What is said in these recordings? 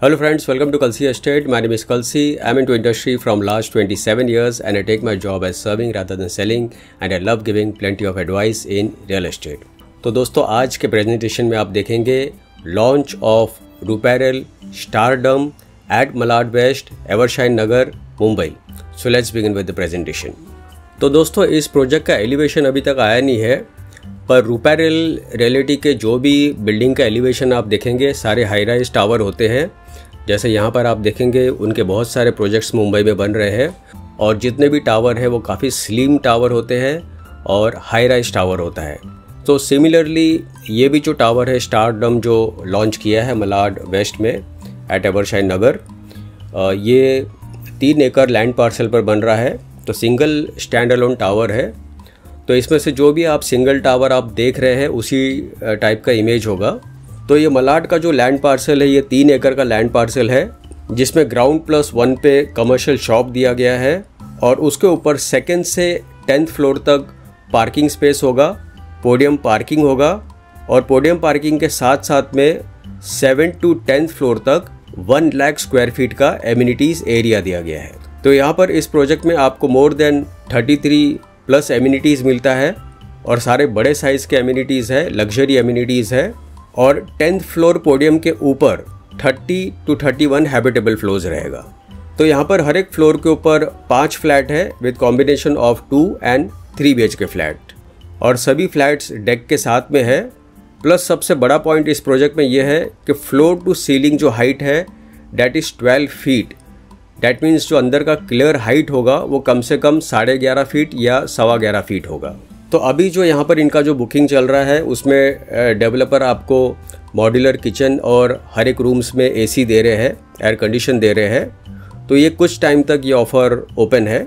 Hello friends, welcome to Kalsi Estate. My name is Kalsi. I'm into industry from last 27 years and I take my job as serving rather than selling and I love giving plenty of advice in real estate. तो दोस्तों आज के presentation में आप देखेंगे launch of Ruparel stardom at Malad West Evershine Nagar Mumbai. So let's begin with the presentation. तो दोस्तों इस प्रोजेक्ट का एलिवेशन अभी तक आया नहीं है, पर रूपैरल रियलिटी के जो भी बिल्डिंग का एलिवेशन आप देखेंगे सारे हाई राइज टावर होते हैं. जैसे यहाँ पर आप देखेंगे उनके बहुत सारे प्रोजेक्ट्स मुंबई में बन रहे हैं और जितने भी टावर हैं वो काफ़ी स्लिम टावर होते हैं और हाई राइज टावर होता है. तो सिमिलरली ये भी जो टावर है स्टारडम जो लॉन्च किया है मलाड वेस्ट में एट एवरशाइन नगर, ये 3 एकड़ लैंड पार्सल पर बन रहा है. तो सिंगल स्टैंड अलोन टावर है. तो इसमें से जो भी आप सिंगल टावर आप देख रहे हैं उसी टाइप का इमेज होगा. तो ये मलाड का जो लैंड पार्सल है ये 3 एकड़ का लैंड पार्सल है जिसमें ग्राउंड +1 पे कमर्शियल शॉप दिया गया है और उसके ऊपर 2nd से 10th फ्लोर तक पार्किंग स्पेस होगा, पोडियम पार्किंग होगा और पोडियम पार्किंग के साथ साथ में 7th to 10th फ्लोर तक 1 लाख स्क्वायर फीट का एमिनिटीज़ एरिया दिया गया है. तो यहाँ पर इस प्रोजेक्ट में आपको मोर देन 33+ एमिनिटीज़ मिलता है और सारे बड़े साइज़ के एमिनिटीज़ है, लग्जरी एमिनिटीज़ है और 10th फ्लोर पोडियम के ऊपर 30 to 31 हैबिटेबल फ्लोर्स रहेगा. तो यहाँ पर हर एक फ्लोर के ऊपर 5 फ्लैट है with combination of 2 and 3 BHK flat और सभी फ्लैट्स डेक के साथ में है. प्लस सबसे बड़ा पॉइंट इस प्रोजेक्ट में यह है कि फ्लोर टू सीलिंग जो हाइट है that is 12 feet. That means जो अंदर का क्लियर हाइट होगा वो कम से कम 11.5 फीट या 11.25 फीट होगा. तो अभी जो यहाँ पर इनका जो बुकिंग चल रहा है उसमें डेवलपर आपको मॉड्यूलर किचन और हर एक रूम्स में AC दे रहे हैं, एयर कंडीशन दे रहे हैं. तो ये कुछ टाइम तक ये ऑफ़र ओपन है.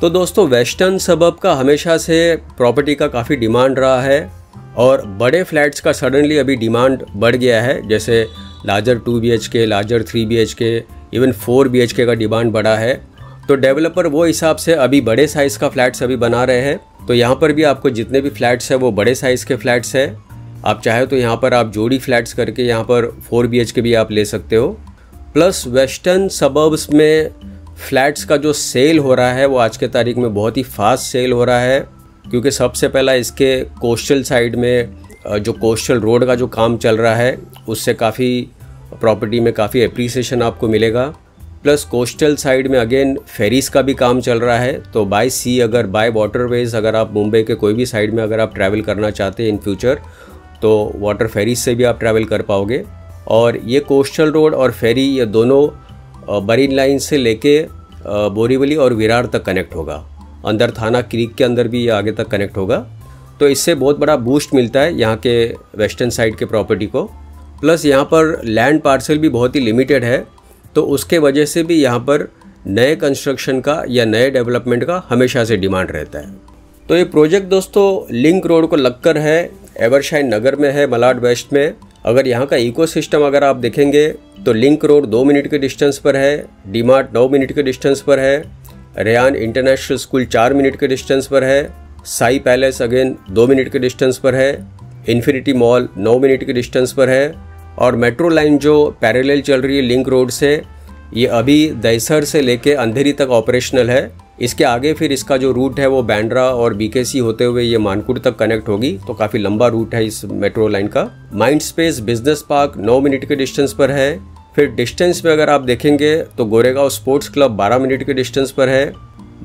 तो दोस्तों वेस्टर्न सबब का हमेशा से प्रॉपर्टी का काफ़ी डिमांड रहा है और बड़े फ्लैट्स का सडनली अभी डिमांड बढ़ गया है. जैसे larger 2 BHK, larger 3 BHK, even 4 BHK का डिमांड बढ़ा है. तो डेवलपर वो हिसाब से अभी बड़े साइज़ का फ्लैट्स अभी बना रहे हैं. तो यहाँ पर भी आपको जितने भी फ्लैट्स हैं वो बड़े साइज़ के फ्लैट्स हैं. आप चाहे तो यहाँ पर आप जोड़ी फ्लैट्स करके यहाँ पर 4 BHK भी आप ले सकते हो. प्लस वेस्टर्न सबर्ब्स में फ्लैट्स का जो सेल हो रहा है वो आज के तारीख में बहुत ही फास्ट सेल हो रहा है क्योंकि सबसे पहला इसके कोस्टल साइड में जो कोस्टल रोड का जो काम चल रहा है उससे काफ़ी प्रॉपर्टी में काफ़ी एप्रिसिएशन आपको मिलेगा. प्लस कोस्टल साइड में अगेन फेरीज़ का भी काम चल रहा है. तो बाय सी अगर बाय वाटरवेज अगर आप मुंबई के कोई भी साइड में अगर आप ट्रैवल करना चाहते हैं इन फ्यूचर तो वाटर फेरीज से भी आप ट्रैवल कर पाओगे. और ये कोस्टल रोड और फेरी ये दोनों मरीन लाइन से लेके बोरीवली और विरार तक कनेक्ट होगा. अंदर थाना क्रीक के अंदर भी ये आगे तक कनेक्ट होगा. तो इससे बहुत बड़ा बूस्ट मिलता है यहाँ के वेस्टर्न साइड के प्रॉपर्टी को. प्लस यहाँ पर लैंड पार्सल भी बहुत ही लिमिटेड है तो उसके वजह से भी यहाँ पर नए कंस्ट्रक्शन का या नए डेवलपमेंट का हमेशा से डिमांड रहता है. तो ये प्रोजेक्ट दोस्तों लिंक रोड को लगकर है, एवरशाइन नगर में है, मलाड वेस्ट में. अगर यहाँ का इकोसिस्टम अगर आप देखेंगे तो लिंक रोड 2 मिनट के डिस्टेंस पर है, डीमार्ट 9 मिनट के डिस्टेंस पर है, रेयान इंटरनेशनल स्कूल 4 मिनट के डिस्टेंस पर है, साई पैलेस अगेन 2 मिनट के डिस्टेंस पर है, इन्फिनिटी मॉल 9 मिनट के डिस्टेंस पर है और मेट्रो लाइन जो पैरेलल चल रही है लिंक रोड से ये अभी दहिसर से लेके अंधेरी तक ऑपरेशनल है. इसके आगे फिर इसका जो रूट है वो बैंड्रा और BKC होते हुए ये मानकुड़ तक कनेक्ट होगी. तो काफ़ी लंबा रूट है इस मेट्रो लाइन का. Mind space business park 9 minute के डिस्टेंस पर है. फिर डिस्टेंस में अगर आप देखेंगे तो गोरेगांव स्पोर्ट्स क्लब 12 मिनट के डिस्टेंस पर है.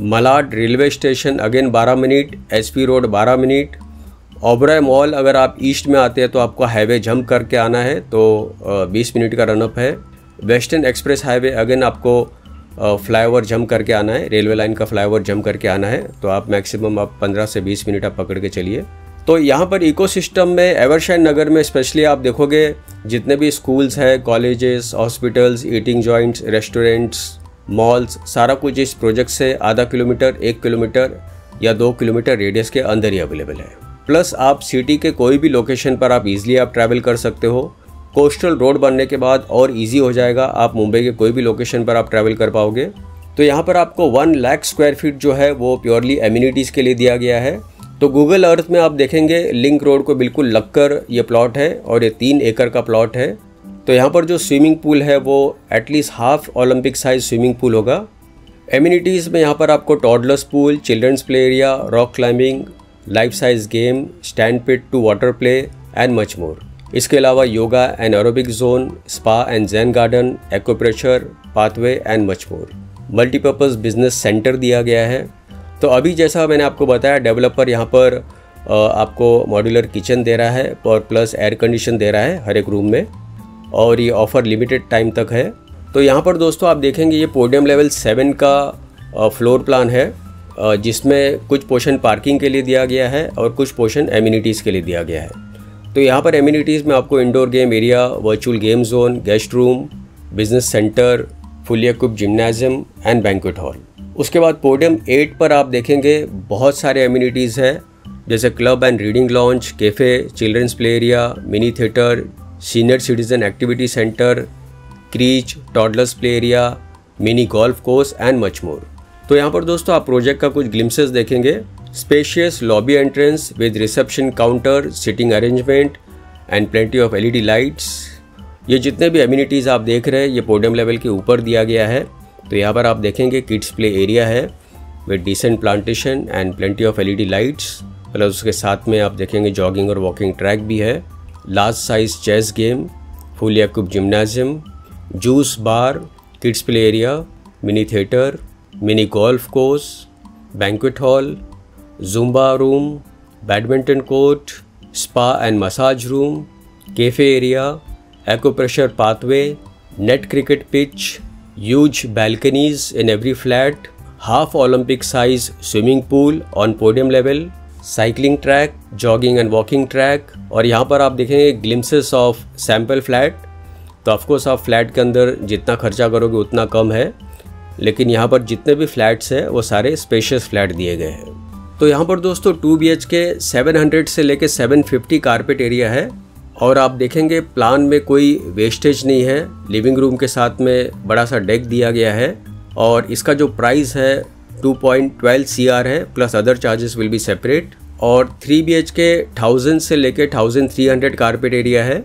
Malad railway station again 12 minute, SP road 12 minute. Oberoi mall अगर आप ईस्ट में आते हैं तो आपको हाईवे जंप करके आना है तो 20 मिनट का रनअप है. वेस्टर्न एक्सप्रेस हाईवे अगेन आपको फ्लाईओवर जंप करके आना है, रेलवे लाइन का फ्लाईओवर जंप करके आना है. तो आप मैक्सिमम आप 15 से 20 मिनट आप पकड़ के चलिए. तो यहाँ पर इकोसिस्टम में एवरशाइन नगर में स्पेशली आप देखोगे जितने भी स्कूल्स हैं, colleges, hospitals, eating joints, restaurants, malls, सारा कुछ इस प्रोजेक्ट से आधा किलोमीटर, 1 किलोमीटर या 2 किलोमीटर रेडियस के अंदर ही अवेलेबल है. प्लस आप सिटी के कोई भी लोकेशन पर आप इजीली आप ट्रैवल कर सकते हो. कोस्टल रोड बनने के बाद और इजी हो जाएगा, आप मुंबई के कोई भी लोकेशन पर आप ट्रैवल कर पाओगे. तो यहाँ पर आपको 1 लाख स्क्वायर फीट जो है वो प्योरली एमिनिटीज़ के लिए दिया गया है. तो गूगल अर्थ में आप देखेंगे लिंक रोड को बिल्कुल लगकर ये प्लॉट है और ये 3 एकड़ का प्लॉट है. तो यहाँ पर जो स्विमिंग पूल है वो at least half Olympic size swimming pool होगा। एमिनिटीज़ में यहाँ पर आपको toddlers pool, children's play area, rock climbing, life size game, stand pit to water play and much more. इसके अलावा yoga and aerobic zone, spa and Zen garden, acupressure, pathway and much more. Multipurpose business centre दिया गया है। तो अभी जैसा मैंने आपको बताया, डेवलपर यहाँ पर आपको मॉड्यूलर किचन दे रहा है और प्लस एयर कंडीशन दे रहा है हर एक रूम में, और ये ऑफ़र लिमिटेड टाइम तक है। तो यहाँ पर दोस्तों आप देखेंगे ये पोडियम लेवल 7 का फ्लोर प्लान है, जिसमें कुछ पोर्शन पार्किंग के लिए दिया गया है और कुछ पोर्शन एमिनिटीज़ के लिए दिया गया है। तो यहाँ पर एमिनिटीज़ में आपको indoor game area, virtual game zone, guest room, business centre, fully equipped gymnasium and banquet hall. उसके बाद पोडियम 8 पर आप देखेंगे बहुत सारे एमिनिटीज़ है, जैसे club and reading lounge, cafe, children's play area, mini theatre, senior citizen activity centre, creche, toddlers play area, mini golf course and much more. तो यहाँ पर दोस्तों आप प्रोजेक्ट का कुछ ग्लिम्सेस देखेंगे। Spacious lobby entrance with reception counter, sitting arrangement and plenty of LED lights. ये जितने भी एमिनिटीज़ आप देख रहे हैं ये पोडियम लेवल के ऊपर दिया गया है। तो यहाँ पर आप देखेंगे किड्स प्ले एरिया है with decent plantation and plenty of LED lights, plus उसके साथ में आप देखेंगे जॉगिंग और वॉकिंग ट्रैक भी है, large size chess game, fully equipped gymnasium, juice bar, kids play area, mini theatre, mini golf course, banquet hall, Zumba room, badminton court, spa and massage room, cafe area, acupressure pathway, net cricket pitch, huge balconies in every flat, half Olympic size swimming pool on podium level, cycling track, jogging and walking track. और यहाँ पर आप देखेंगे glimpses of sample flat. तो of course आप flat के अंदर जितना खर्चा करोगे उतना कम है, लेकिन यहाँ पर जितने भी फ्लैट्स हैं वो सारे स्पेशियस फ्लैट दिए गए हैं। तो यहाँ पर दोस्तों 2 BHK 700 से लेके 750 कारपेट एरिया है, और आप देखेंगे प्लान में कोई वेस्टेज नहीं है। लिविंग रूम के साथ में बड़ा सा डेक दिया गया है, और इसका जो प्राइस है 2.12 CR है, plus other charges will be separate. और 3 BHK 1000 से लेके 1300 कारपेट एरिया है।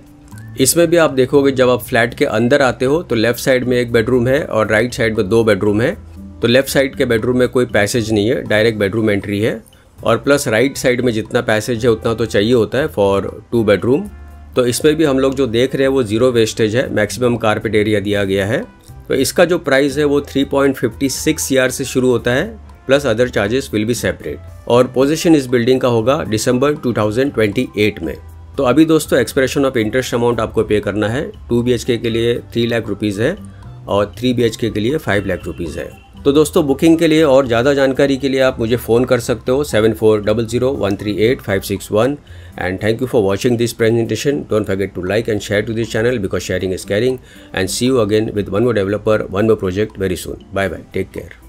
इसमें भी आप देखोगे जब आप फ्लैट के अंदर आते हो तो लेफ़्ट साइड में एक बेडरूम है और राइट साइड में 2 बेडरूम है। तो लेफ़्ट साइड के बेडरूम में कोई पैसेज नहीं है, डायरेक्ट बेडरूम एंट्री है, और प्लस राइट साइड में जितना पैसेज है उतना तो चाहिए होता है फॉर 2 बेडरूम। तो इसमें भी हम लोग जो देख रहे हैं वो 0 वेस्टेज है, मैक्सिमम कारपेट एरिया दिया गया है। तो इसका जो प्राइस है वो 3.56 CR से शुरू होता है, plus other charges will be separate. और पोजीशन इस बिल्डिंग का होगा दिसंबर 2028 में। तो अभी दोस्तों एक्सप्रेशन ऑफ इंटरेस्ट अमाउंट आपको पे करना है। 2 BHK के लिए 3 लाख रुपीज़ है और 3 BHK के लिए 5 लाख रुपीज़ है। तो दोस्तों बुकिंग के लिए और ज़्यादा जानकारी के लिए आप मुझे फ़ोन कर सकते हो 7400138561। And thank you for watching this presentation. Don't forget to like and share to this channel because sharing is caring. And see you again with one more developer, one more project very soon. Bye bye, take care.